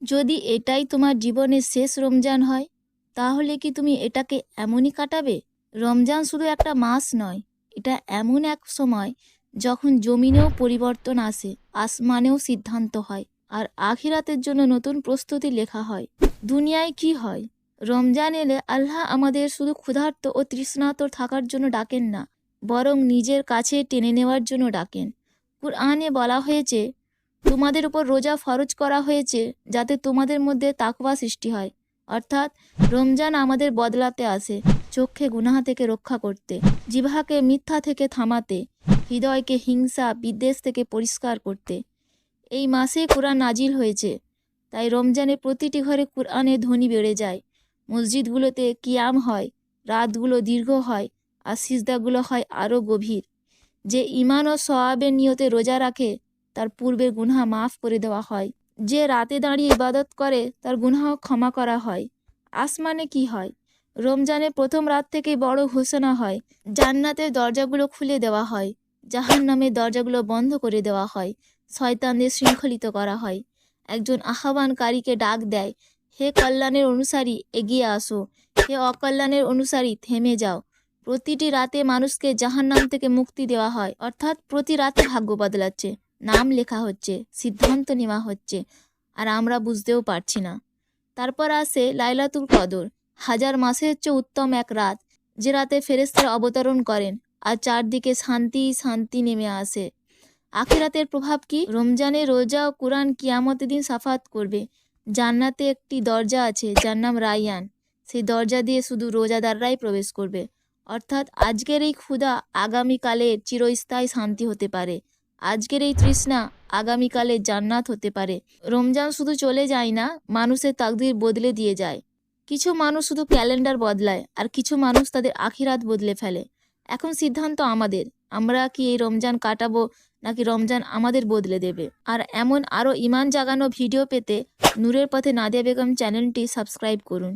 যদি এটাই তোমার জীবনের শেষ রমজান হয়, তাহলে কি তুমি এটাকে এমনই কাটাবে? রমজান শুধু একটা মাস নয়, এটা এমন এক সময় যখন জমিনেও পরিবর্তন আসে, আসমানেও সিদ্ধান্ত হয়, আর আখিরাতের জন্য নতুন প্রস্তুতি লেখা হয়। দুনিয়ায় কি হয়? রমজান এলে আল্লাহ আমাদের শুধু ক্ষুধার্ত ও তৃষ্ণার্ত থাকার জন্য ডাকেন না, বরং নিজের কাছে টেনে নেওয়ার জন্য ডাকেন। কুরআনে বলা হয়েছে, তোমাদের উপর রোজা ফরজ করা হয়েছে যাতে তোমাদের মধ্যে তাকওয়া সৃষ্টি হয়। অর্থাৎ রমজান আমাদের বদলাতে আসে, চোখকে গুনাহ থেকে রক্ষা করতে, জিহ্বাকে মিথ্যা থেকে থামাতে, হৃদয়কে হিংসা বিদ্বেষ থেকে পরিষ্কার করতে। এই মাসে কোরআন নাজিল হয়েছে, তাই রমজানে প্রতিটি ঘরে কোরআনের ধ্বনি বেড়ে যায়। মসজিদগুলোতে কিয়াম হয়, রাতগুলো দীর্ঘ হয়, আর সিজদাগুলো হয় আরও গভীর। যে ঈমান ও সওয়াবের নিয়তে রোজা রাখে তার পূর্বের গুনাহ মাফ করে দেওয়া হয়। যে রাতে দাঁড়িয়ে ইবাদত করে তার গুনাহ ক্ষমা করা হয়। আসমানে কি হয়? রমজানের প্রথম রাত থেকে বড় ঘোষণা হয়, জান্নাতের দরজাগুলো খুলে দেওয়া হয়, জাহান্নামের দরজাগুলো বন্ধ করে দেওয়া হয়, শয়তানদের শৃঙ্খলিত করা হয়। একজন আহ্বানকারীকে ডাক দেয়, হে কল্যাণের অনুসারী এগিয়ে আসো, হে অকল্যাণের অনুসারী থেমে যাও। প্রতিটি রাতে মানুষকে জাহান্নাম থেকে মুক্তি দেওয়া হয়, অর্থাৎ প্রতি রাতে ভাগ্য বদলাচ্ছে, নাম লেখা হচ্ছে, সিদ্ধান্ত নেওয়া হচ্ছে, আর আমরা বুঝতেও পারছি না। তারপর আসে লাইলাতুল কদর, হাজার মাসের চেয়ে উত্তম এক রাত, যে রাতে ফেরেশতারা অবতরণ করেন আর চারদিকে শান্তি শান্তি নেমে আসে। আখিরাতের প্রভাব কি? রমজানে রোজা ও কোরআন কিয়ামতের দিন সাফাত করবে। জান্নাতে একটি দরজা আছে যার নাম রাইয়ান, সেই দরজা দিয়ে শুধু রোজাদাররাই প্রবেশ করবে। অর্থাৎ আজকের এই ক্ষুধা আগামীকালের চিরস্থায়ী শান্তি হতে পারে, আজকের এই তৃষ্ণা আগামীকালের জান্নাত হতে পারে। রমজান শুধু চলে যায় না, মানুষের তাকদির বদলে দিয়ে যায়। কিছু মানুষ শুধু ক্যালেন্ডার বদলায়, আর কিছু মানুষ তাদের আখিরাত বদলে ফেলে। এখন সিদ্ধান্ত আমাদের, আমরা কি এই রমজান কাটাবো নাকি রমজান আমাদের বদলে দেবে। আর এমন আরও ইমান জাগানো ভিডিও পেতে নূরের পথে নাদিয়া বেগম চ্যানেলটি সাবস্ক্রাইব করুন।